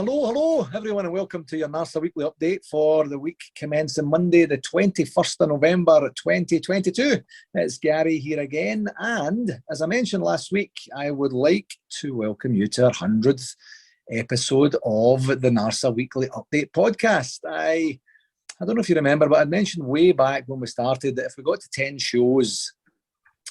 Hello, everyone, and welcome to your NARSA weekly update for the week commencing Monday, the 21st of November, 2022. It's Gary here again, and as I mentioned last week, I would like to welcome you to our 100th episode of the NARSA weekly update podcast. I don't know if you remember, but I mentioned way back when we started that if we got to 10 shows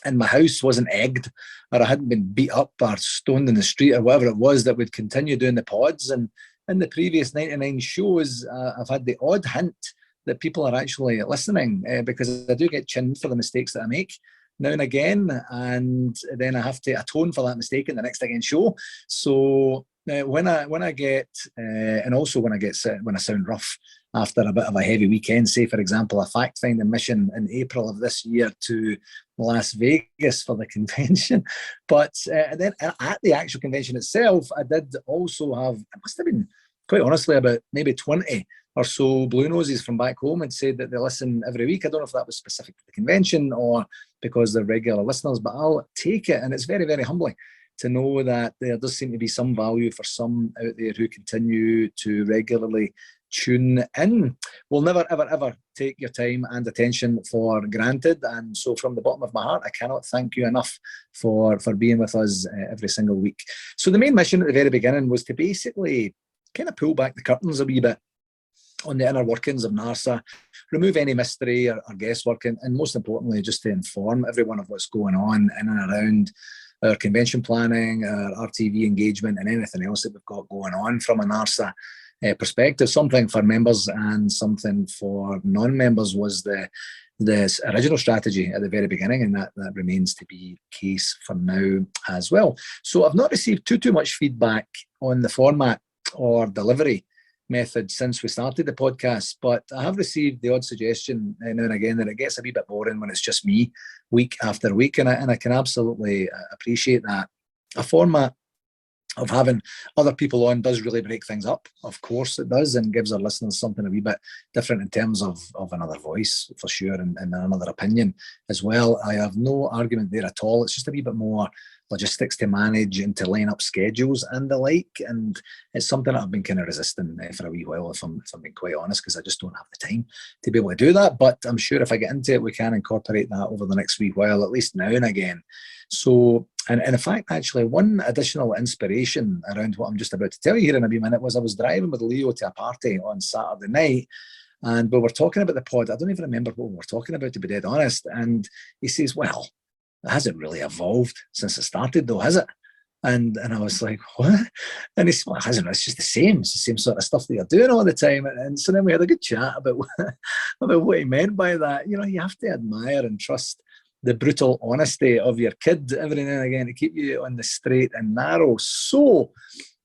and my house wasn't egged or I hadn't been beat up or stoned in the street or whatever it was, that would continue doing the pods. And in the previous 99 shows, I've had the odd hint that people are actually listening because I do get chinned for the mistakes that I make now and again, and then I have to atone for that mistake in the next again show. So when I get and also when I sound rough after a bit of a heavy weekend, say for example a fact-finding mission in April of this year to Las Vegas for the convention, but then at the actual convention itself, I did also have, it must have been quite honestly about maybe 20 or so blue noses from back home and said that they listen every week. I don't know if that was specific to the convention or because they're regular listeners, but I'll take it, and it's very, very humbling to know that there does seem to be some value for some out there who continue to regularly tune in. We'll never, ever, ever take your time and attention for granted. And so from the bottom of my heart, I cannot thank you enough for being with us every single week. So the main mission at the very beginning was to basically kind of pull back the curtains a wee bit on the inner workings of NARSA, remove any mystery or guesswork, and most importantly, just to inform everyone of what's going on in and around our convention planning, our RTV engagement, and anything else that we've got going on from a NARSA perspective. Something for members and something for non-members was the original strategy at the very beginning, and that remains to be the case for now as well. So I've not received too much feedback on the format or delivery method since we started the podcast, but I have received the odd suggestion now and again that it gets a wee bit boring when it's just me week after week, and I can absolutely appreciate that. A format of having other people on does really break things up. Of course it does, and gives our listeners something a wee bit different in terms of another voice for sure, and another opinion as well. I have no argument there at all. It's just a wee bit more logistics to manage and to line up schedules and the like, and it's something that I've been kind of resisting for a wee while, if I'm being quite honest, because I just don't have the time to be able to do that. But I'm sure if I get into it, we can incorporate that over the next wee while, at least now and again. So, and in fact, actually, one additional inspiration around what I'm just about to tell you here in a wee minute was I was driving with Leo to a party on Saturday night, and we were talking about the pod. I don't even remember what we were talking about, to be dead honest. And he says, well, it hasn't really evolved since it started though, has it? And I was like, what? And he said, well, it hasn't. It's just the same. It's the same sort of stuff that you're doing all the time. And so then we had a good chat about what he meant by that. You know, you have to admire and trust the brutal honesty of your kid every now and again to keep you on the straight and narrow. So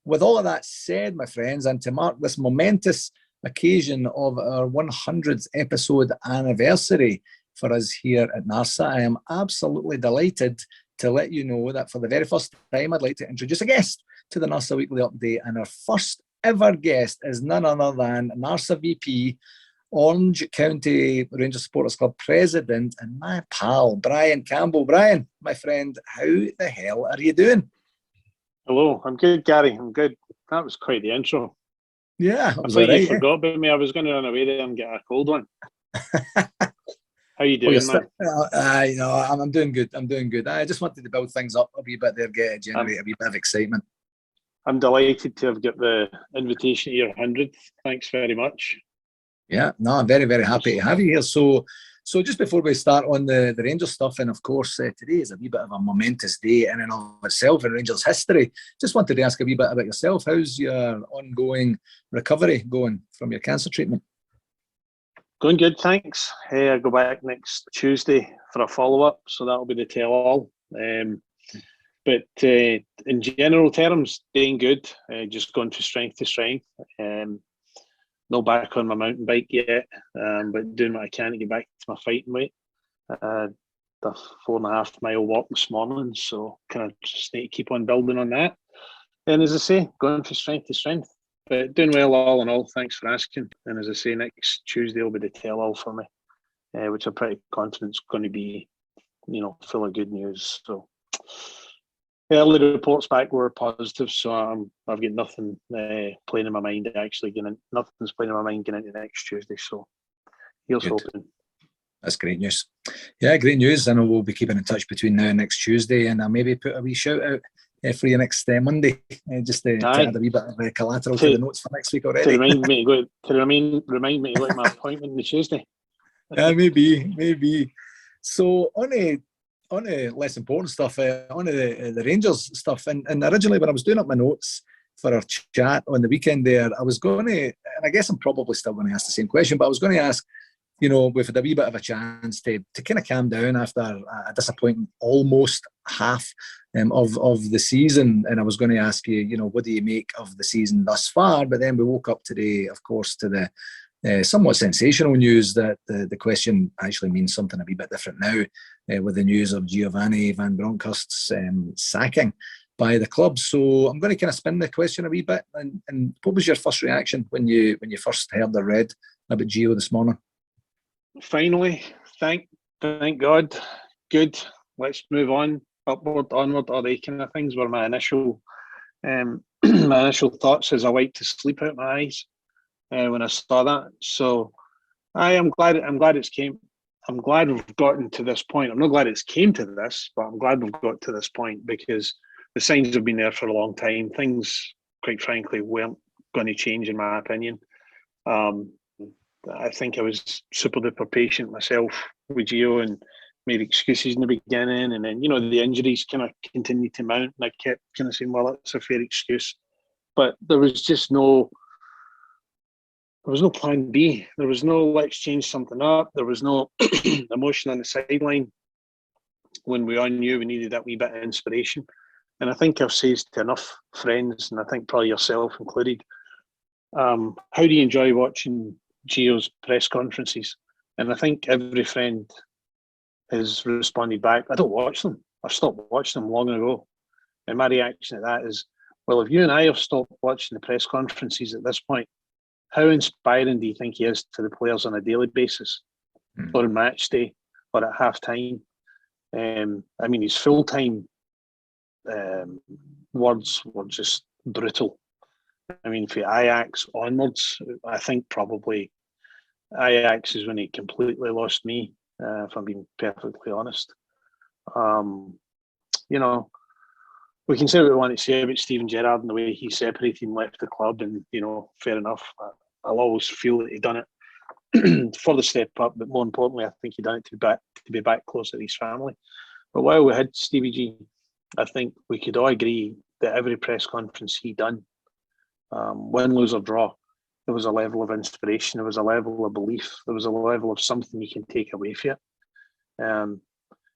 with all of that said, my friends, and to mark this momentous occasion of our 100th episode anniversary for us here at NARSA, I am absolutely delighted to let you know that for the very first time, I'd like to introduce a guest to the NARSA Weekly Update. And our first ever guest is none other than NARSA VP, Orange County Ranger Supporters Club President, and my pal, Brian Campbell. Brian, my friend, how the hell are you doing? Hello, I'm good, Gary. I'm good. That was quite the intro. Yeah, I thought you forgot about me. I was going to run away there and get a cold one. How you doing, man? I'm doing good. I'm doing good. I just wanted to build things up a wee bit there, generate a wee bit of excitement. I'm delighted to have got the invitation to your 100th. Thanks very much. Yeah, no, I'm very, very happy to have you here. So just before we start on the Rangers stuff, and of course today is a wee bit of a momentous day in and of itself in Rangers history. Just wanted to ask a wee bit about yourself. How's your ongoing recovery going from your cancer treatment? Going good, thanks. I go back next Tuesday for a follow-up, so that'll be the tell-all. But in general terms, doing good. Just going from strength to strength. No back on my mountain bike yet, but doing what I can to get back to my fighting weight. The 4.5 mile walk this morning, so kind of just need to keep on building on that. And as I say, going from strength to strength. But doing well all in all, thanks for asking. And as I say, next Tuesday will be the tell-all for me, which I'm pretty confident is going to be, full of good news. So early reports back were positive, so I've got nothing playing in my mind actually. Nothing's playing in my mind getting into next Tuesday. So here's Good. hoping. That's great news. Yeah, great news. I know we'll be keeping in touch between now and next Tuesday, and I'll maybe put a wee shout out for you next Monday, just to add a wee bit of collateral to the notes for next week already. To remind me to go to my appointment on the Tuesday. Yeah, maybe. So on a less important stuff, on the Rangers stuff, and originally when I was doing up my notes for our chat on the weekend there, I was going to, and I guess I'm probably still going to ask the same question, but I was going to ask, we've had a wee bit of a chance to kind of calm down after a disappointing almost half of the season. And I was going to ask you, what do you make of the season thus far? But then we woke up today, of course, to the somewhat sensational news that the question actually means something a wee bit different now with the news of Giovanni Van Bronckhorst's sacking by the club. So I'm going to kind of spin the question a wee bit. And what was your first reaction when you first heard or read about Gio this morning? Finally, thank God. Good. Let's move on. Upward, onward, all the kind of things were my initial thoughts as I wiped the sleep out my eyes when I saw that. So I'm glad it's came. I'm glad we've gotten to this point. I'm not glad it's came to this, but I'm glad we've got to this point because the signs have been there for a long time. Things, quite frankly, weren't going to change, in my opinion. I think I was super duper patient myself with Gio and made excuses in the beginning, and then the injuries kind of continued to mount, and I kept kind of saying, "Well, that's a fair excuse," but there was no plan B. There was no let's change something up. There was no emotion on the sideline when we all knew we needed that wee bit of inspiration. And I think I've said to enough friends, and I think probably yourself included, how do you enjoy watching Gio's press conferences? And I think every friend has responded back, I don't watch them. I've stopped watching them long ago. And my reaction to that is, well, if you and I have stopped watching the press conferences at this point, how inspiring do you think he is to the players on a daily basis, or on match day, or at half time? I mean, his full-time words were just brutal. I mean, for Ajax onwards, I think probably Ajax is when he completely lost me, if I'm being perfectly honest. We can say what we want to say about Steven Gerrard and the way he separated and left the club, and fair enough. I'll always feel that he done it for the step up, but more importantly, I think he done it to be back closer to his family. But while we had Stevie G, I think we could all agree that every press conference he done, win, lose or draw, there was a level of inspiration, there was a level of belief, there was a level of something you can take away from it. And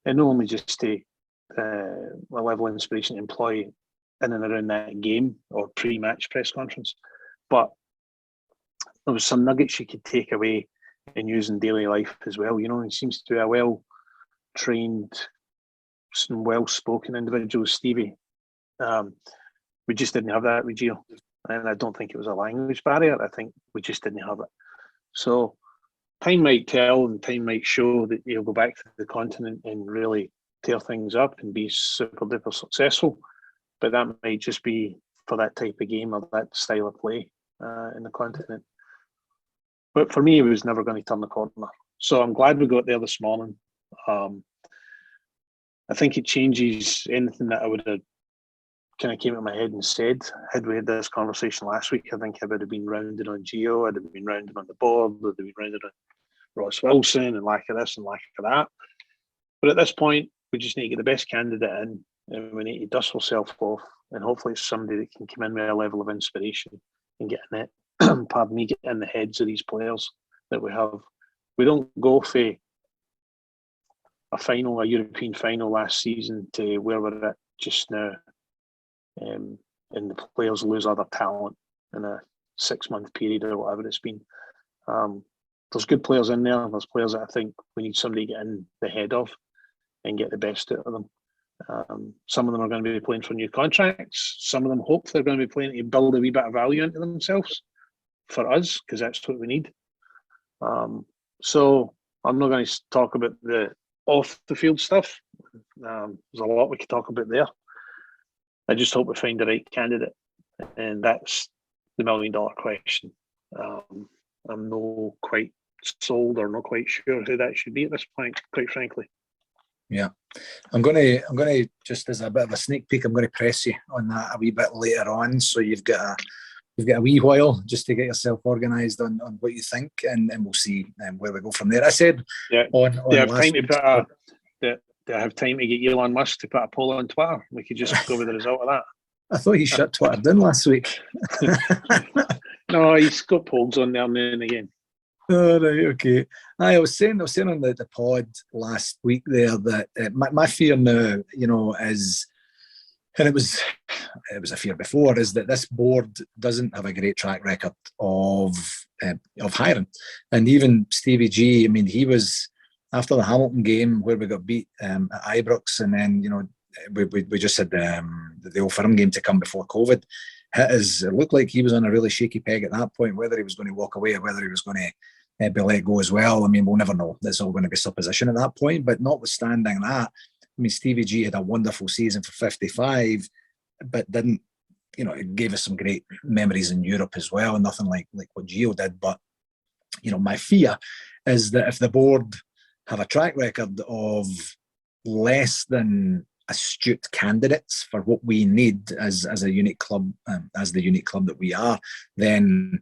not only just a level of inspiration to employ in and around that game or pre-match press conference, but there was some nuggets you could take away and use in daily life as well. He seems to be a well-trained, well-spoken individual, Stevie. We just didn't have that with Gio. And I don't think it was a language barrier. I think we just didn't have it. So time might tell and time might show that he'll go back to the continent and really tear things up and be super duper successful. But that might just be for that type of game or that style of play in the continent. But for me, he was never going to turn the corner. So I'm glad we got there this morning. I think it changes anything that I would have kind of came to my head and said. Had we had this conversation last week, I think I would have been rounded on Gio, I'd have been rounded on the board, I'd have been rounded on Ross Wilson and lack of this and lack of that. But at this point, we just need to get the best candidate in, and we need to dust ourselves off, and hopefully it's somebody that can come in with a level of inspiration and get in it. Pardon me, get in the heads of these players that we have. We don't go for a European final last season to where we're at just now, and the players lose other talent in a 6-month period or whatever it's been. There's good players in there. There's players that I think we need somebody to get in the head of and get the best out of them. Some of them are going to be playing for new contracts. Some of them hope they're going to be playing to build a wee bit of value into themselves for us, because that's what we need. So I'm not going to talk about the off the field stuff. There's a lot we could talk about there. I just hope we find the right candidate, and that's the $1 million question. I'm not quite sold or not quite sure who that should be at this point, quite frankly. Yeah, I'm gonna just as a bit of a sneak peek, I'm gonna press you on that a wee bit later on, so you've got a wee while just to get yourself organised on what you think, and we'll see where we go from there. I said, yeah, on do I have last time to put do I have time to get Elon Musk to put a poll on Twitter? We could just go with the result of that. I thought he shut Twitter down last week. No, he's got polls on there now and again. Oh, right, okay. I was saying on the pod last week there that my fear now, is, and it was a fear before, is that this board doesn't have a great track record of hiring. And even Stevie G, I mean, he was, after the Hamilton game where we got beat at Ibrox, and then we just had the Old Firm game to come before COVID hit us. It looked like he was on a really shaky peg at that point, whether he was going to walk away or whether he was going to be let go as well. I mean, we'll never know. That's all going to be supposition at that point. But notwithstanding that, I mean, Stevie G had a wonderful season for 55, but didn't, it gave us some great memories in Europe as well. Nothing like what Gio did. But, my fear is that if the board have a track record of less than astute candidates for what we need as a unique club, as the unique club that we are, then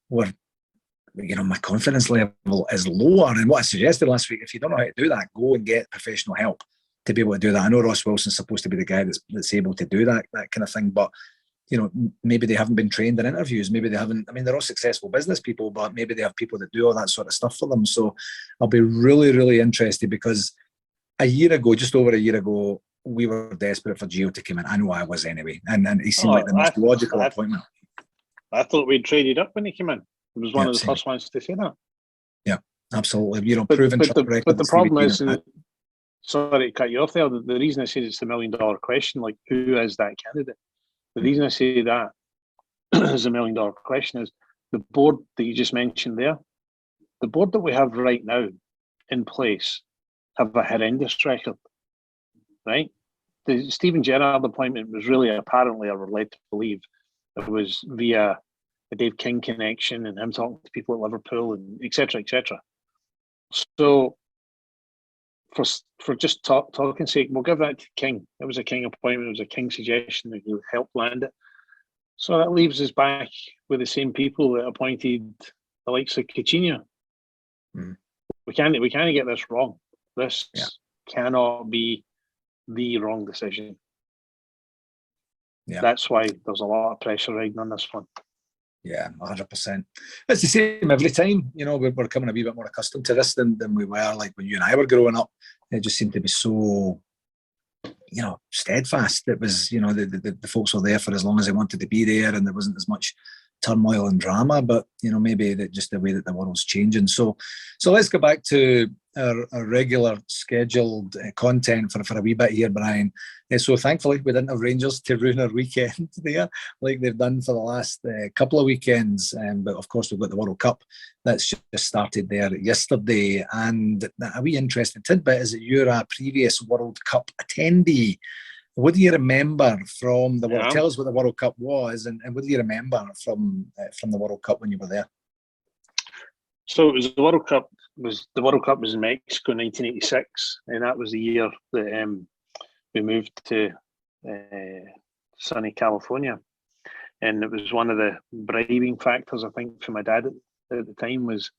my confidence level is lower. And what I suggested last week, if you don't know how to do that, go and get professional help to be able to do that. I know Ross Wilson's supposed to be the guy that's able to do that kind of thing, but maybe they haven't been trained in interviews. Maybe they haven't. I mean, they're all successful business people, but maybe they have people that do all that sort of stuff for them. So I'll be really, really interested, because just over a year ago, we were desperate for Gio to come in. I know I was anyway, and he seemed like the most logical appointment. I thought we'd traded up when he came in. It was one of the first ones to say that. Yeah, absolutely. Proven track record. But the problem is, sorry to cut you off there. The reason I say it's the $1 million question, like, who is that candidate? The reason I say that is a $1 million question is the board that you just mentioned there. The board that we have right now in place have a horrendous record, right? The Stephen Gerrard appointment was really, apparently, I were led to believe, it was via the Dave King connection and him talking to people at Liverpool and etc. etc. So for just talking sake, we'll give that to King. It was a King appointment. It was a King suggestion that he helped land it. So that leaves us back with the same people that appointed the likes of Coutinho. Mm. We can't get this wrong. This cannot be the wrong decision. Yeah. That's why there's a lot of pressure riding on this one. Yeah, 100%. It's the same every time. We're coming a wee bit more accustomed to this than we were like when you and I were growing up. It just seemed to be so, steadfast. It was, the folks were there for as long as they wanted to be there, and there wasn't as much turmoil and drama. But maybe that just the way that the world's changing. So let's go back to our regular scheduled content for a wee bit here, Brian. So thankfully we didn't have Rangers to ruin our weekend there like they've done for the last couple of weekends. But of course we've got the World Cup that's just started there yesterday. And a wee interesting tidbit is that you're a previous World Cup attendee. What do you remember from the World? Tell us what the World Cup was, and what do you remember from the World Cup when you were there? So it was the World Cup. The World Cup was in Mexico in 1986, and that was the year that we moved to sunny California. And it was one of the bribing factors, I think, for my dad at the time was,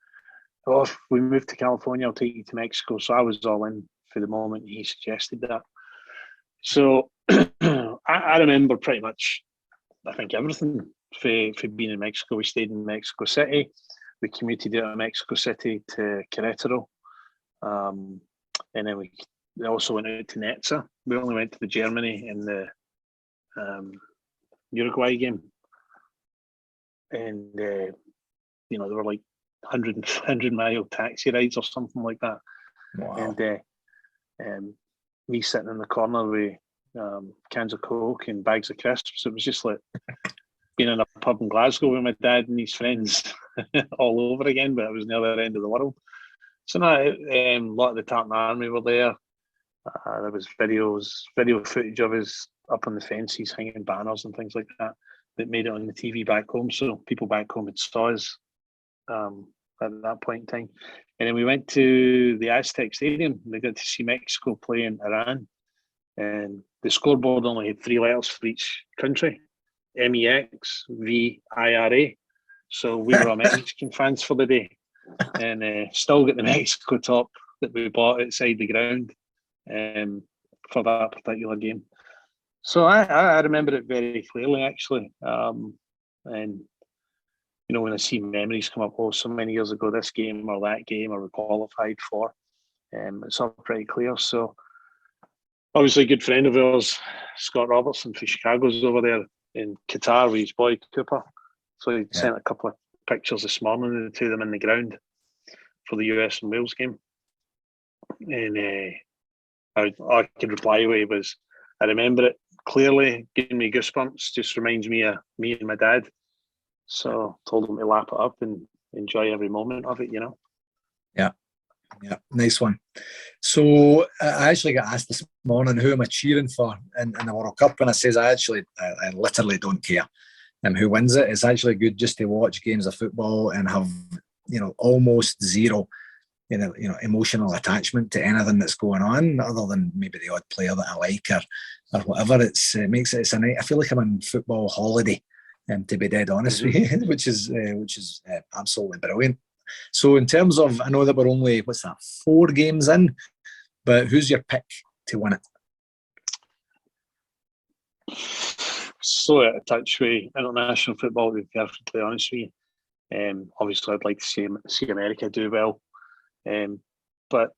if we moved to California, I'll take you to Mexico. So I was all in for the moment he suggested that. So I remember pretty much, I think, everything for being in Mexico. We stayed in Mexico City. We commuted out of Mexico City to Querétaro. And then we also went out to Netza. We only went to the Germany and the Uruguay game. And, there were like 100-mile taxi rides or something like that. Wow. And me sitting in the corner with cans of Coke and bags of crisps. It was just like being in a pub in Glasgow with my dad and his friends all over again, but it was near the other end of the world. So now a lot of the Tartan Army were there. There was video footage of us up on the fences, hanging banners and things like that made it on the TV back home. So people back home had saw us at that point in time. And then we went to the Aztec Stadium. We got to see Mexico play in Iran. And the scoreboard only had 3 letters for each country, MEXVIRA. So we were all Mexican fans for the day. And still got the Mexico top that we bought outside the ground for that particular game. So I remember it very clearly, actually. And, you know, when I see memories come up, oh, so many years ago, this game or that game or we qualified for, it's all pretty clear. So obviously a good friend of ours, Scott Robertson from Chicago's over there in Qatar with his boy Cooper. So he sent a couple of pictures this morning to them in the ground for the US and Wales game. And I could reply with was, I remember it clearly, giving me goosebumps, just reminds me of me and my dad. So told him to lap it up and enjoy every moment of it, you know. Yeah, nice one. So I actually got asked this morning who am I cheering for in the World Cup, and I says I literally don't care who wins it. It's actually good just to watch games of football and have, you know, almost zero emotional attachment to anything that's going on, other than maybe the odd player that I like or whatever. It makes it. It's a night. I feel like I'm on football holiday, to be dead honest with you, which is absolutely brilliant. So in terms of, I know that we're only 4 games in, but who's your pick to win it? So out of touch with international football, to be perfectly honest with you. Obviously, I'd like to see America do well. But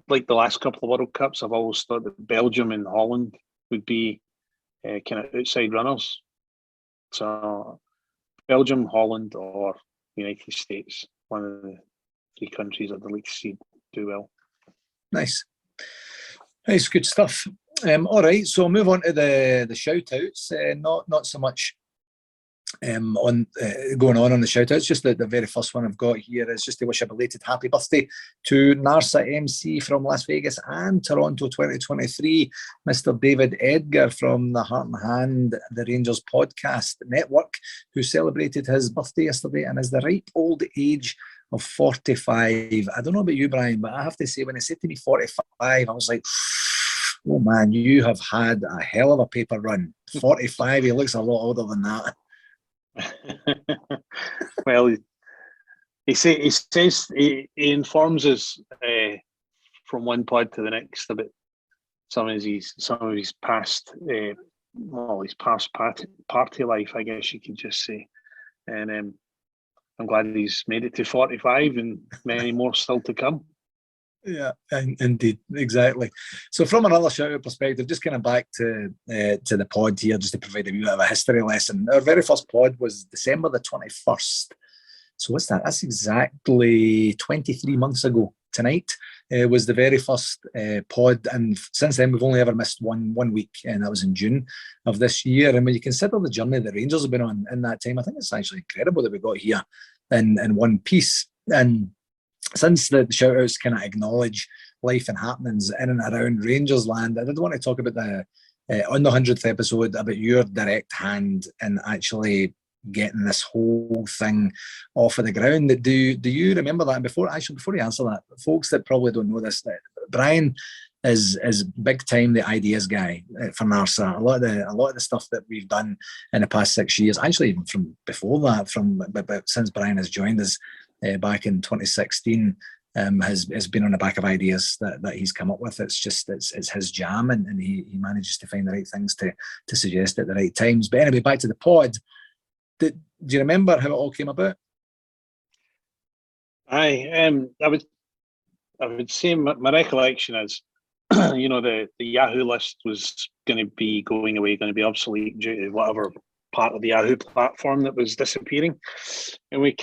like the last couple of World Cups, I've always thought that Belgium and Holland would be kind of outside runners. So Belgium, Holland, or United States, one of the 3 countries I'd like to see do well. Nice, good stuff. All right, so I'll move on to the shout outs. Not so much on going on the shout outs, just the very first one I've got here is just to wish a belated happy birthday to NARSA MC from Las Vegas and Toronto 2023, Mr. David Edgar from the Heart and Hand, the Rangers podcast network, who celebrated his birthday yesterday and is the ripe old age of 45. I don't know about you, Brian, but I have to say, when he said to me 45, I was like, oh man, you have had a hell of a paper run. 45, he looks a lot older than that. Well, he informs us from one pod to the next about some of his past party life, I guess you could just say. And I'm glad he's made it to 45 and many more still to come. Yeah, indeed, exactly. So from another shout-out perspective, just kind of back to the pod here, just to provide a bit of a history lesson. Our very first pod was December the 21st. So what's that? That's exactly 23 months ago. Tonight was the very first pod, and since then we've only ever missed one week, and that was in June of this year. And when you consider the journey that Rangers have been on in that time, I think it's actually incredible that we got here in one piece. And since the shout-outs kind of acknowledge life and happenings in and around Rangers land, I did want to talk about on the 100th episode about your direct hand in actually getting this whole thing off of the ground. Do you remember that? And before you answer that, folks that probably don't know this, that Brian is big time the ideas guy for NARSA. A lot of the stuff that we've done in the past 6 years, actually even from before that, but since Brian has joined us back in 2016, has been on the back of ideas that he's come up with. It's his jam, and he manages to find the right things to suggest at the right times. But anyway, back to the pod. Do you remember how it all came about? I would say my recollection is, the Yahoo list was going to be going away, going to be obsolete due to whatever part of the Yahoo platform that was disappearing. And we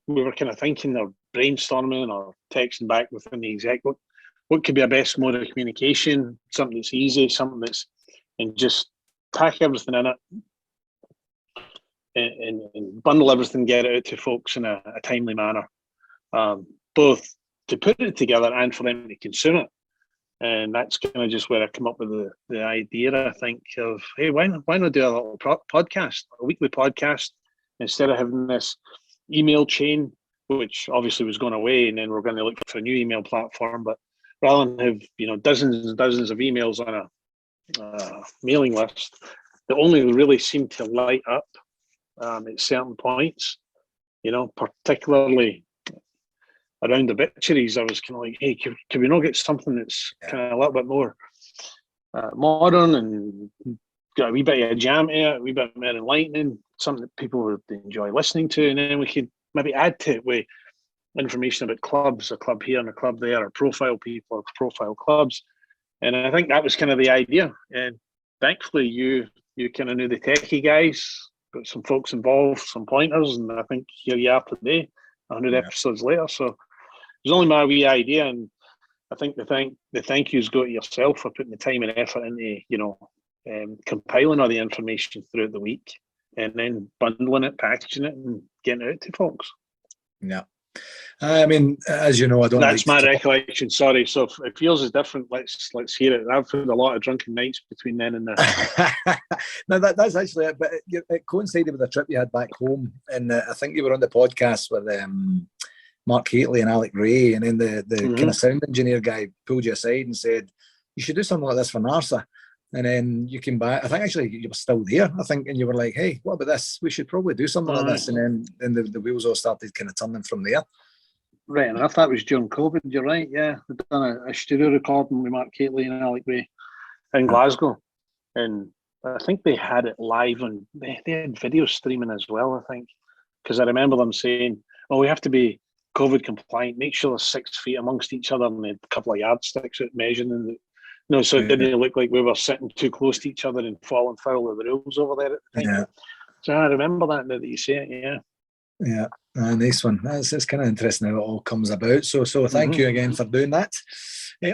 were kind of thinking or brainstorming or texting back within the exec, what could be a best mode of communication, something that's easy, and just pack everything in it and bundle everything, get it out to folks in a timely manner, both to put it together and for them to consume it. And that's kind of just where I come up with the idea, I think, of, hey, why not do a little podcast, a weekly podcast, instead of having this email chain, which obviously was going away, and then we're going to look for a new email platform. But rather than have dozens and dozens of emails on a mailing list that only really seem to light up at certain points, particularly around obituaries, I was kind of like, hey, can we not get something that's kind of a little bit more modern and got a wee bit of a jam to it, a wee bit more enlightening, something that people would enjoy listening to, and then we could maybe add to it with information about clubs, a club here and a club there, or profile people, or profile clubs. And I think that was kind of the idea. And thankfully, you kind of knew the techie guys, got some folks involved, some pointers, and I think here you are today, 100 episodes later. So it was only my wee idea, and I think the thank yous go to yourself for putting the time and effort into, compiling all the information throughout the week, and then bundling it, packaging it, and getting it out to folks. Yeah. I mean, as you know, I don't. That's my recollection. Sorry. So if yours is different, let's hear it. I've had a lot of drunken nights between then and now. No, that's actually it. But it coincided with a trip you had back home, and I think you were on the podcast with Mark Haitley and Alec Ray, and then the kind of sound engineer guy pulled you aside and said, "You should do something like this for NARSA." And then you came back. I think actually you were still there. I think, and you were like, "Hey, what about this? We should probably do something like this." And then the wheels all started kind of turning from there. Right, and I thought it was during COVID. You're right. Yeah, we've done a studio recording with Mark Haitley and Alec Ray in Glasgow, and I think they had it live, and they had video streaming as well. I think, because I remember them saying, "Oh, we have to be COVID compliant. Make sure there's 6 feet amongst each other, and a couple of yardsticks out measuring." And so it didn't look like we were sitting too close to each other and falling foul of the rules over there at the time. Yeah. So I remember that now that you say it. Yeah. Yeah, nice one. It's kind of interesting how it all comes about. So thank you again for doing that.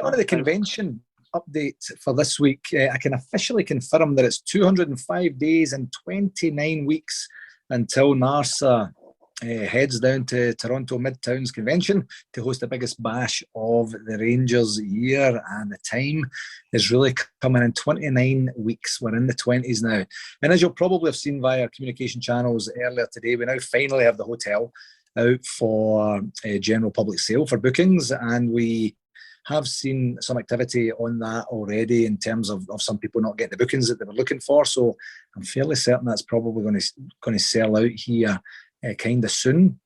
On to the convention update for this week. I can officially confirm that it's 205 days and 29 weeks until NARSA heads down to Toronto Midtowns Convention to host the biggest bash of the Rangers year, and the time is really coming in 29 weeks. We're in the 20s now, and as you'll probably have seen via communication channels earlier today, we now finally have the hotel out for a general public sale for bookings, and we have seen some activity on that already in terms of some people not getting the bookings that they were looking for. So I'm fairly certain that's probably going to sell out here kind of soon.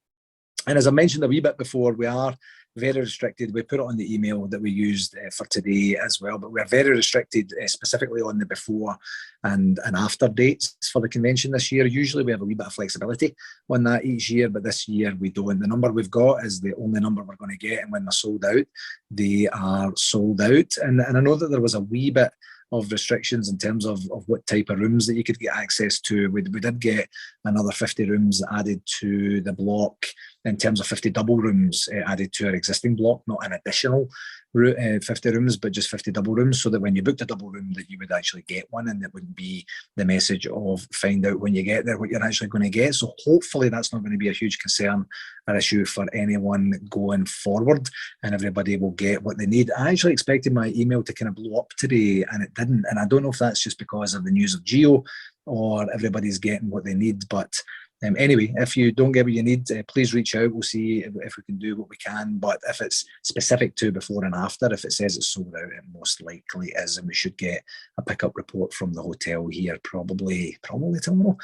And as I mentioned a wee bit before, we are very restricted. We put it on the email that we used for today as well, but we're very restricted specifically on the before and after dates for the convention this year. Usually we have a wee bit of flexibility on that each year, but this year we don't. The number we've got is the only number we're going to get, and when they're sold out, they are sold out. And I know that there was a wee bit of restrictions in terms of what type of rooms that you could get access to. We did get another 50 rooms added to the block in terms of 50 double rooms added to our existing block, not an additional 50 rooms, but just 50 double rooms, so that when you booked a double room that you would actually get one, and it wouldn't be the message of find out when you get there what you're actually going to get. So hopefully that's not going to be a huge concern or issue for anyone going forward, and everybody will get what they need. I actually expected my email to kind of blow up today, and it didn't, and I don't know if that's just because of the news of Geo or everybody's getting what they need. But anyway, if you don't get what you need, please reach out. We'll see if we can do what we can. But if it's specific to before and after, if it says it's sold out, it most likely is, and we should get a pickup report from the hotel here probably tomorrow.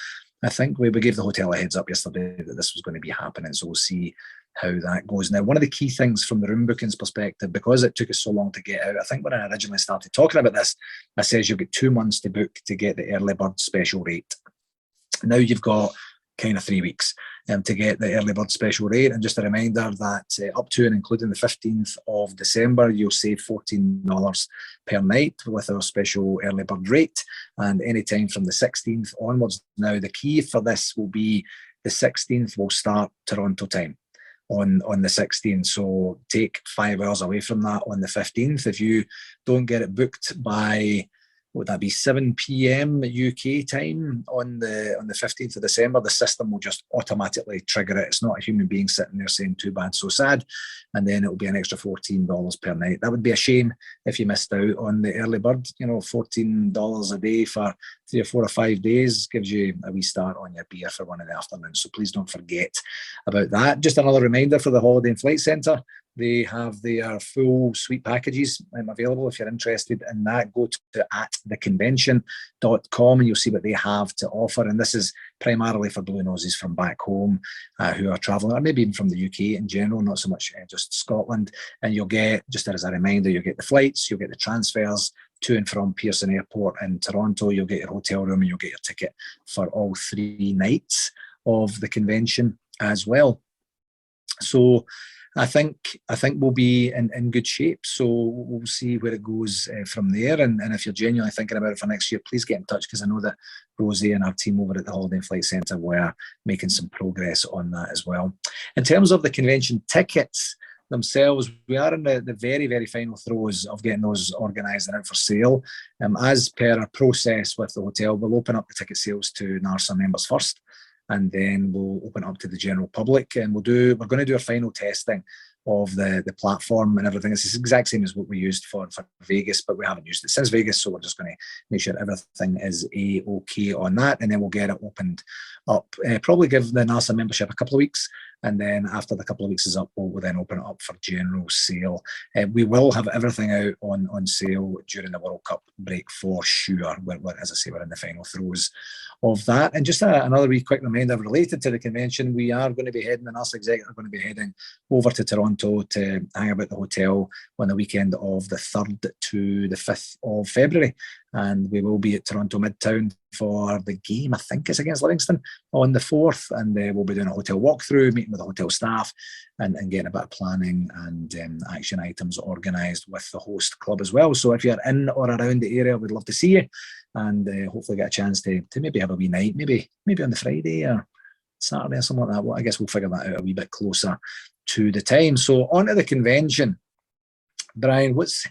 I think we gave the hotel a heads up yesterday that this was going to be happening, so we'll see how that goes. Now, one of the key things from the room bookings perspective, because it took us so long to get out, I think when I originally started talking about this, I said you've got 2 months to book to get the early bird special rate. Now you've got kind of 3 weeks to get the early bird special rate. And just a reminder that up to and including the 15th of December, you'll save $14 per night with our special early bird rate, and any time from the 16th onwards. Now, the key for this will be the 16th will start Toronto time on the 16th, so take 5 hours away from that on the 15th. If you don't get it booked by would that be 7 p.m. UK time on the 15th of December. The system will just automatically trigger it. It's not a human being sitting there saying too bad, so sad. And then it will be an extra $14 per night. That would be a shame if you missed out on the early bird. You know, $14 a day for 3 or 4 or 5 days gives you a wee start on your beer for one in the afternoon. So please don't forget about that. Just another reminder for the Holiday and Flight Centre. They have their full suite packages available. If you're interested in that, go to attheconvention.com and you'll see what they have to offer. And this is primarily for blue noses from back home who are travelling, or maybe even from the UK in general, not so much just Scotland. And you'll get, just as a reminder, you'll get the flights, you'll get the transfers to and from Pearson Airport in Toronto, you'll get your hotel room, and you'll get your ticket for all 3 nights of the convention as well. So I think we'll be in good shape. So we'll see where it goes from there. And if you're genuinely thinking about it for next year, please get in touch, because I know that Rosie and our team over at the Holiday and Flight Centre were making some progress on that as well. In terms of the convention tickets themselves, we are in the very, very final throes of getting those organised and out for sale. As per our process with the hotel, we'll open up the ticket sales to NARSA members first, and then we'll open up to the general public, and we're going to do our final testing of the platform and everything. It's the exact same as what we used for Vegas, but we haven't used it since Vegas, so we're just going to make sure everything is okay on that, and then we'll get it opened up. Probably give the NARSA membership a couple of weeks, and then after the couple of weeks is up, we'll then open it up for general sale. We will have everything out on sale during the World Cup break for sure. As I say, we're in the final throes of that. And just another wee quick reminder related to the convention, we are going to be heading, the NARSA executive are going to be heading over to Toronto to hang about the hotel on the weekend of the 3rd to the 5th of February. And we will be at Toronto Midtown for the game, I think it's against Livingston, on the 4th. And we'll be doing a hotel walkthrough, meeting with the hotel staff, and getting a bit of planning and action items organised with the host club as well. So if you're in or around the area, we'd love to see you, and hopefully get a chance to maybe have a wee night, maybe on the Friday or Saturday or something like that. Well, I guess we'll figure that out a wee bit closer to the time. So on to the convention. Brian, what's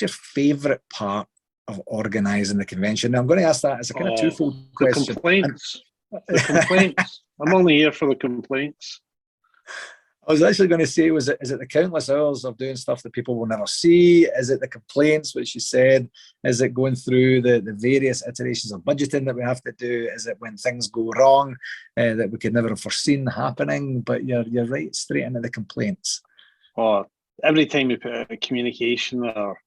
your favourite part of organising the convention? Now, I'm going to ask that as a kind of twofold question. The complaints. I'm only here for the complaints. I was actually going to say, is it the countless hours of doing stuff that people will never see? Is it the complaints, which you said? Is it going through the various iterations of budgeting that we have to do? Is it when things go wrong that we could never have foreseen happening? But you're right, straight into the complaints. Oh, every time we put out a communication or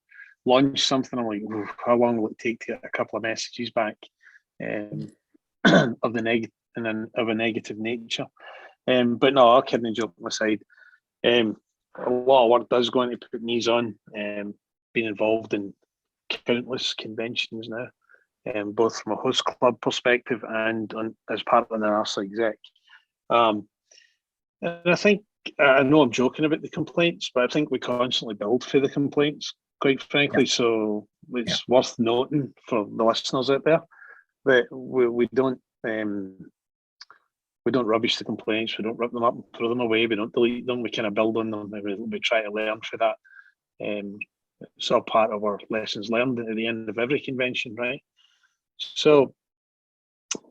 launch something, I'm like, how long will it take to get a couple of messages back of a negative nature? But no, all kidding and joking aside, a lot of work does go into putting these on. Being involved in countless conventions now, both from a host club perspective and as part of the NARSA exec. And I think, I know I'm joking about the complaints, but I think we constantly build for the complaints, quite frankly. Yeah. So it's worth noting for the listeners out there that we don't rubbish the complaints. We don't rip them up and throw them away. We don't delete them. We kind of build on them. We try to learn for that. It's all part of our lessons learned at the end of every convention, right? So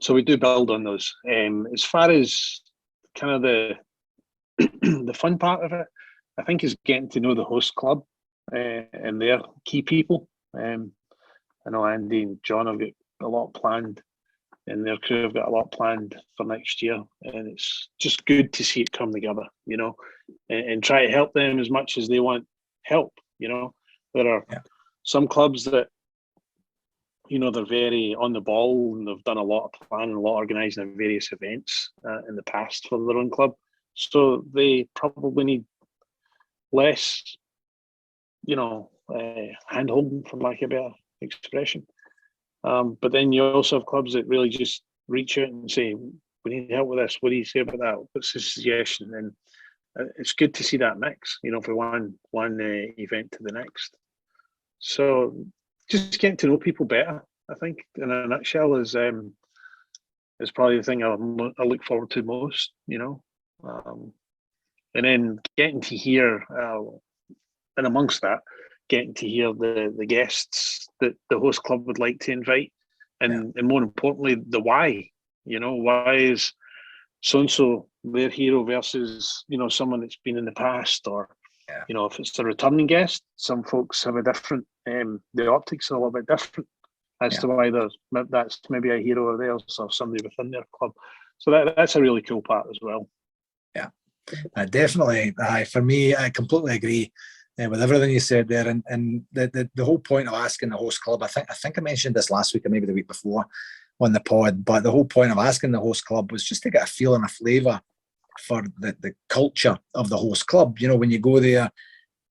we do build on those. As far as kind of the fun part of it, I think is getting to know the host club and their key people. I know Andy and John have got a lot planned, and their crew have got a lot planned for next year, and it's just good to see it come together, and try to help them as much as they want help. There are some clubs that, they're very on the ball, and they've done a lot of planning, a lot of organising of various events in the past for their own club, so they probably need less, hand-holding, for lack of a better expression. But then you also have clubs that really just reach out and say, we need help with this. What do you say about that? What's the suggestion? And it's good to see that mix, for one event to the next. So just getting to know people better, I think, in a nutshell, is probably the thing I look forward to most, and then getting to hear, and amongst that, getting to hear the guests that the host club would like to invite, and more importantly, the why. Why is so and so their hero versus someone that's been in the past, or if it's a returning guest, some folks have a different the optics are a little bit different as to why that's maybe a hero of theirs or somebody within their club. So that's a really cool part as well. Yeah, definitely. For me, I completely agree with everything you said there, and the whole point of asking the host club, I think I mentioned this last week or maybe the week before on the pod, but the whole point of asking the host club was just to get a feel and a flavour for the culture of the host club. When you go there,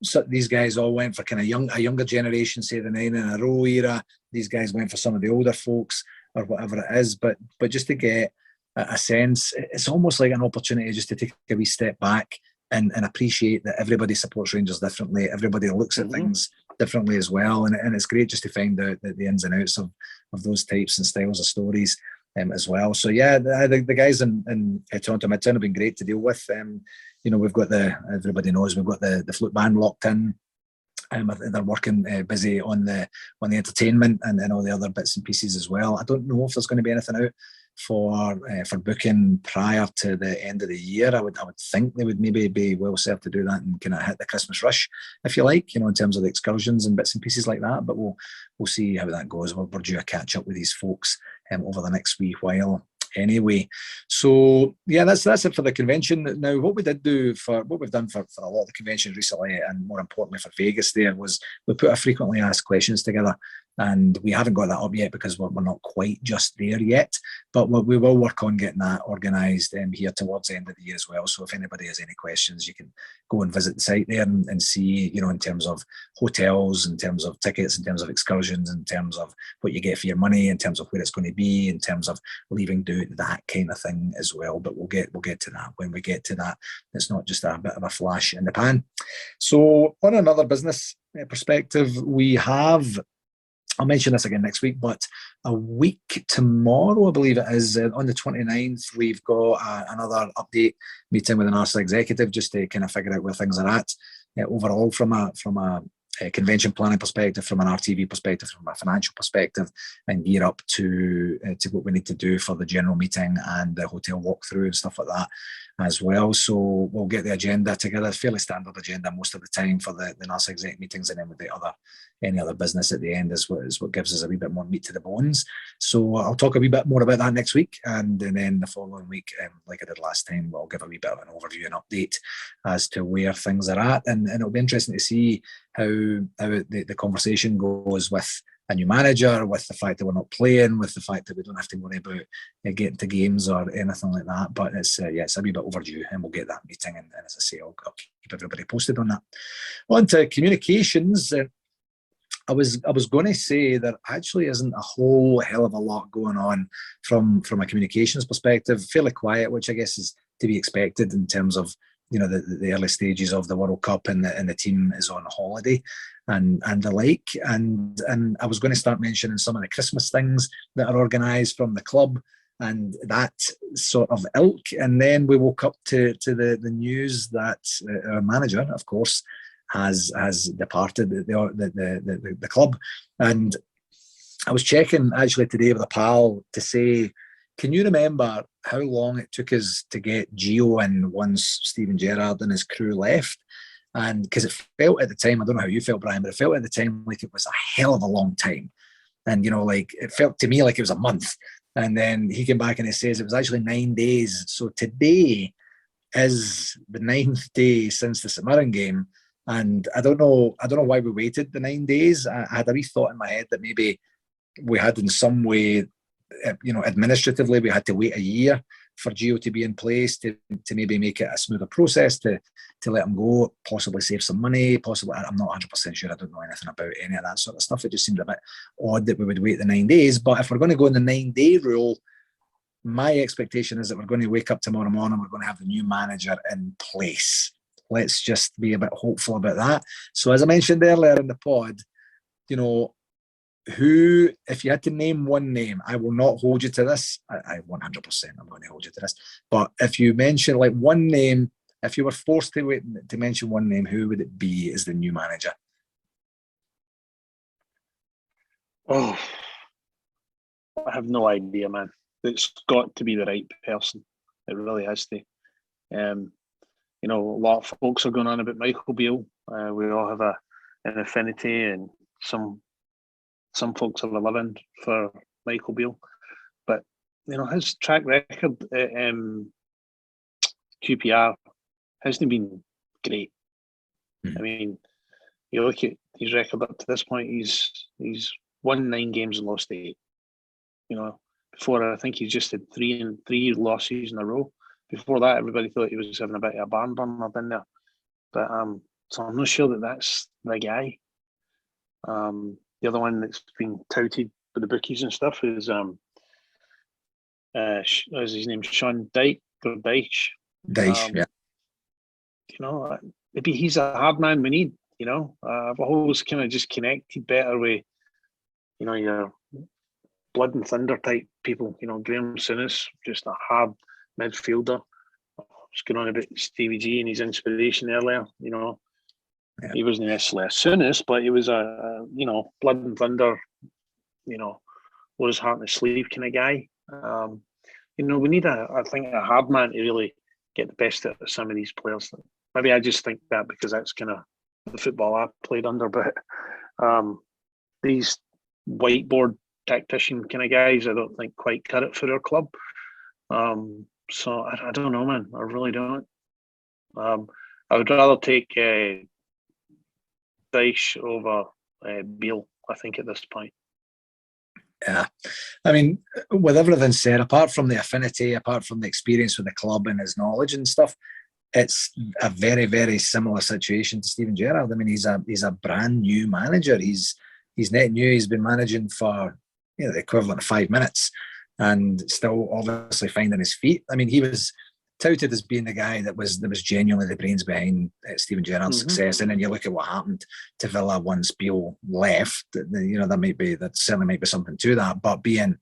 so these guys all went for kind of a younger generation, say the 9 in a row era. These guys went for some of the older folks or whatever it is. But just to get a sense, it's almost like an opportunity just to take a wee step back and appreciate that everybody supports Rangers differently. Everybody looks at things differently as well. And it's great just to find out the ins and outs of those types and styles of stories as well. So yeah, the guys in Toronto Midtown have been great to deal with. We've got everybody knows we've got the flute band locked in. They're working busy on the entertainment and all the other bits and pieces as well. I don't know if there's going to be anything out for booking prior to the end of the year. I would think they would maybe be well served to do that and kind of hit the Christmas rush, if you like, in terms of the excursions and bits and pieces like that. But we'll see how that goes. We're due a catch up with these folks over the next wee while. Anyway, so yeah, that's it for the convention. Now, what we've done for a lot of the conventions recently, and more importantly for Vegas, there was we put a frequently asked questions together, and we haven't got that up yet because we're not quite just there yet. But we will work on getting that organised here towards the end of the year as well. So if anybody has any questions, you can go and visit the site there and see, in terms of hotels, in terms of tickets, in terms of excursions, in terms of what you get for your money, in terms of where it's going to be, in terms of leaving due, that kind of thing as well. But we'll get to that when we get to that. It's not just a bit of a flash in the pan. So on another business perspective, we have, I'll mention this again next week, but a week tomorrow, I believe it is, on the 29th, we've got another update meeting with an NARSA executive just to kind of figure out where things are at overall from a convention planning perspective, from an RTV perspective, from a financial perspective, and gear up to what we need to do for the general meeting and the hotel walkthrough and stuff like that as well. So we'll get the agenda together, fairly standard agenda most of the time for the NARSA exec meetings, and then with any other business at the end is what gives us a wee bit more meat to the bones. So I'll talk a wee bit more about that next week, and then the following week, like I did last time, we'll give a wee bit of an overview and update as to where things are at, and it'll be interesting to see how the conversation goes with a new manager, with the fact that we're not playing, with the fact that we don't have to worry about getting to games or anything like that. But it's a wee bit overdue, and we'll get that meeting. And as I say, I'll keep everybody posted on that. On to communications. I was going to say there actually isn't a whole hell of a lot going on from a communications perspective. Fairly quiet, which I guess is to be expected in terms of the early stages of the World Cup, and the team is on holiday and the like. And I was going to start mentioning some of the Christmas things that are organised from the club and that sort of ilk. And then we woke up to the news that our manager, of course, has departed the club. And I was checking actually today with a pal to say, can you remember how long it took us to get Gio in once Steven Gerrard and his crew left? And because it felt at the time, I don't know how you felt, Brian, but it felt at the time like it was a hell of a long time. And, like it felt to me like it was a month. And then he came back and he says it was actually 9 days. So today is the 9th day since the St Mirren game. And I don't know why we waited the 9 days. I had a wee thought in my head that maybe we had in some way, administratively, we had to wait a year for Gio to be in place to maybe make it a smoother process to let him go, possibly save some money, possibly. I'm not 100% sure. I don't know anything about any of that sort of stuff. It just seemed a bit odd that we would wait the 9 days. But if we're going to go in the 9-day rule, my expectation is that we're going to wake up tomorrow morning, we're going to have the new manager in place. Let's just be a bit hopeful about that. So as I mentioned earlier in the pod, who, if you had to name one name, I will not hold you to this. I 100% I'm going to hold you to this. But if you mention like one name, if you were forced to mention one name, who would it be as the new manager? Oh, I have no idea, man. It's got to be the right person. It really has to. Um, a lot of folks are going on about Michael Beale. We all have an affinity, and some folks have a loving for Michael Beale. But his track record at QPR hasn't been great. I mean, you look at his record up to this point. He's won 9 games and lost 8. Before I think he just had 3 losses in a row. Before that, everybody thought he was having a bit of a barn burner in there. But so I'm not sure that that's the guy. The other one that's been touted by the bookies and stuff is is his name Sean Dyche or Dyche? Yeah. Maybe he's a hard man we need. I've always kind of just connected better with your blood and thunder type people. Graham Souness, just a hard midfielder. I was going on about Stevie G and his inspiration earlier. He wasn't necessarily a Souness, but he was a blood and thunder. Wore his heart in his sleeve kind of guy. We need I think a hard man to really get the best out of some of these players. Maybe I just think that because that's kind of the football I played under, but these whiteboard tactician kind of guys, I don't think quite cut it for their club. So I don't know, man. I really don't. I would rather take Dyche over Beale, I think, at this point. Yeah. I mean, with everything said, apart from the affinity, apart from the experience with the club and his knowledge and stuff, it's a very, very similar situation to Steven Gerrard. I mean, he's a brand new manager. He's net new. He's been managing for the equivalent of 5 minutes and still obviously finding his feet. I mean, he was touted as being the guy that was genuinely the brains behind Steven Gerrard's success. And then you look at what happened to Villa once Beale left. That certainly might be something to that. But being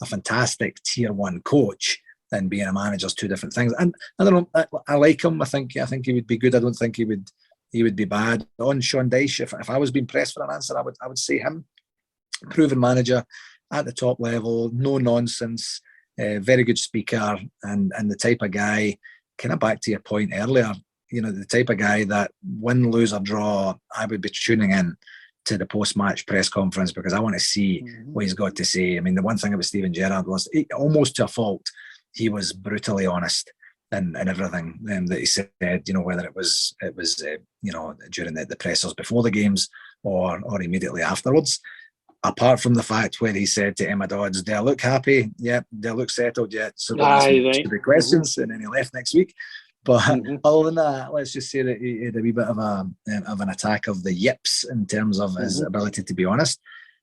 a fantastic tier 1 coach and being a manager is 2 different things. And I don't know. I like him. I think he would be good. I don't think he would be bad. On Sean Dyche, if I was being pressed for an answer, I would say him. Proven manager at the top level, no nonsense. Very good speaker and the type of guy, kind of back to your point earlier, the type of guy that win, lose or draw, I would be tuning in to the post-match press conference because I want to see what he's got to say. I mean, the one thing about Steven Gerrard was, almost to a fault, he was brutally honest in everything that he said, whether it was during the pressers before the games or immediately afterwards. Apart from the fact where he said to Emma Dodds, "Do I look happy? Yeah. Do I look settled yet?" So the questions, and then he left next week. But other than that, let's just say that he had a wee bit of an attack of the yips in terms of his ability to be honest.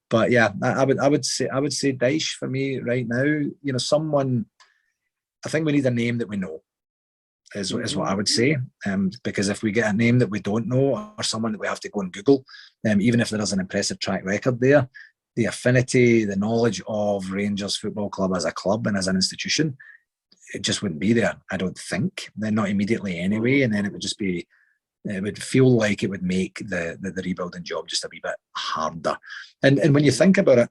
But yeah, I would say Dyche for me right now. Someone. I think we need a name that we know. Is what I would say, because if we get a name that we don't know or someone that we have to go and Google, even if there is an impressive track record there, the affinity, the knowledge of Rangers Football Club as a club and as an institution, it just wouldn't be there, I don't think. Then not immediately anyway, and then it would feel like it would make the rebuilding job just a wee bit harder. And when you think about it,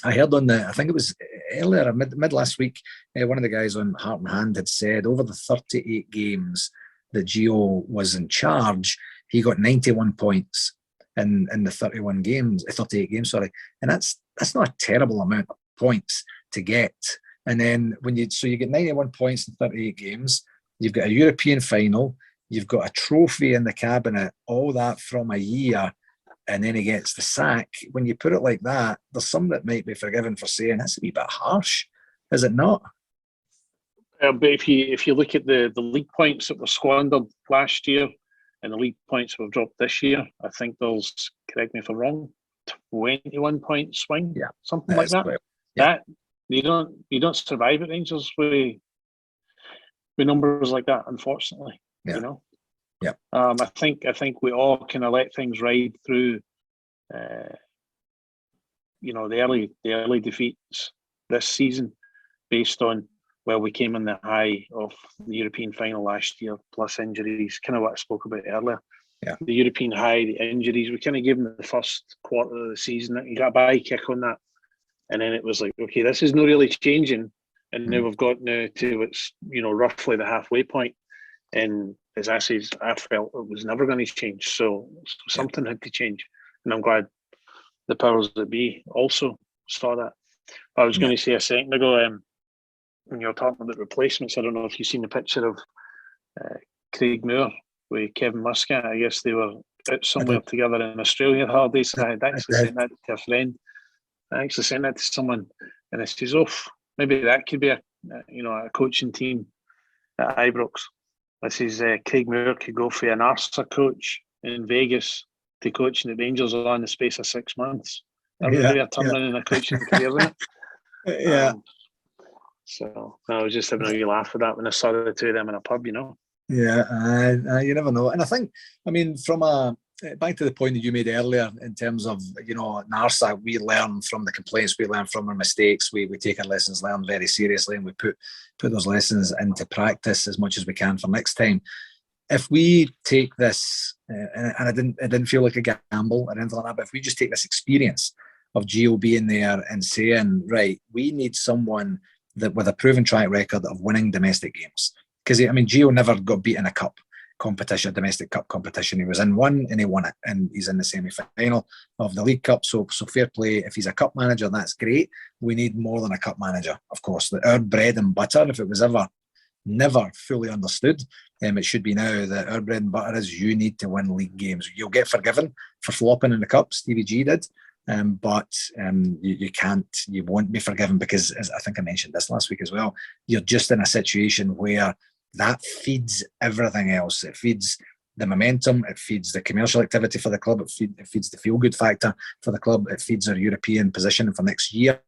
I heard I think it was earlier, mid last week, one of the guys on Heart and Hand had said over the 38 games that Gio was in charge, he got 91 points in the 38 games, sorry. And that's not a terrible amount of points to get. And then you get 91 points in 38 games, you've got a European final, you've got a trophy in the cabinet, all that from a year, and then he gets the sack. When you put it like that, there's some that might be forgiven for saying that's a wee bit harsh, is it not? But if you look at the league points that were squandered last year and the league points we've dropped this year, I think there's, correct me if I'm wrong, 21 point swing, something like that. Clear. Yeah. That you don't survive at Rangers with numbers like that, unfortunately. Yeah. Yeah. I think we all kind of let things ride through. The early defeats this season, based on we came in the high of the European final last year, plus injuries, kind of what I spoke about earlier. the European high, the injuries. We kind of gave him the first quarter of the season. He got a bye kick on that. And then it was like, okay, this is not really changing. And now we've got now to what's, roughly the halfway point. And as I said, I felt it was never going to change. So something had to change. And I'm glad the powers that be also saw that. I was going to say a second ago, when you were talking about replacements, I don't know if you've seen the picture of Craig Moore with Kevin Muscat. I guess they were out somewhere together in Australia the holidays. I had actually sent that to a friend. I actually sent that to someone, and it says, "Oh, maybe that could be a coaching team at Ibrox." It says Craig Moore could go for an NARSA coach in Vegas to coaching the Rangers all in the space of 6 months. That would be a turnaround in a coaching career, wouldn't it? Yeah. So I was just having a wee laugh at that when I saw the two of them in a pub, Yeah, you never know. And I think, from back to the point that you made earlier in terms of, NARSA, we learn from the complaints, we learn from our mistakes, we take our lessons learned very seriously, and we put those lessons into practice as much as we can for next time. If we take this, and it didn't feel like a gamble or anything like that, but if we just take this experience of Gio being there and saying, right, we need someone that with a proven track record of winning domestic games. Because, Gio never got beat in a cup competition, domestic cup competition. He was in one and he won it, and he's in the semi-final of the League Cup. So fair play. If he's a cup manager, that's great. We need more than a cup manager, of course. Our bread and butter, if it was ever never fully understood, it should be now that our bread and butter is you need to win league games. You'll get forgiven for flopping in the cup. Stevie G did. But you can't, you won't be forgiven because, as I think I mentioned this last week as well, you're just in a situation where that feeds everything else. It feeds the momentum, it feeds the commercial activity for the club, it feeds the feel-good factor for the club, it feeds our European position for next year.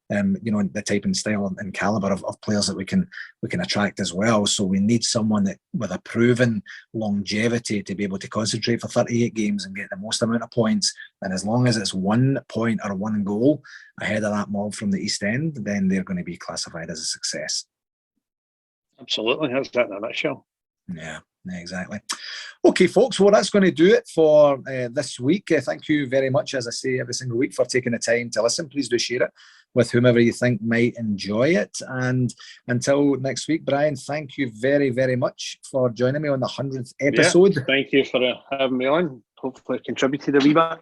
The type and style and caliber of players that we can attract as well. So we need someone that with a proven longevity to be able to concentrate for 38 games and get the most amount of points. And as long as it's 1 point or 1 goal ahead of that mob from the East End, then they're going to be classified as a success. Absolutely, that's that in a nutshell. Yeah, exactly. Okay, folks, well, that's going to do it for this week. Thank you very much, as I say every single week, for taking the time to listen. Please do share it with whomever you think might enjoy it. And until next week, Brian, thank you very, very much for joining me on the 100th episode. Yeah, thank you for having me on. Hopefully I contributed a wee bit.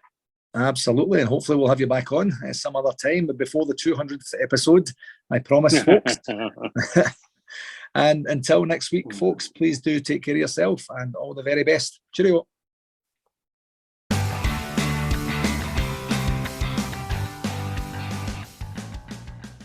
Absolutely, and hopefully we'll have you back on some other time, but before the 200th episode, I promise, folks. And until next week, folks, please do take care of yourself and all the very best. Cheerio.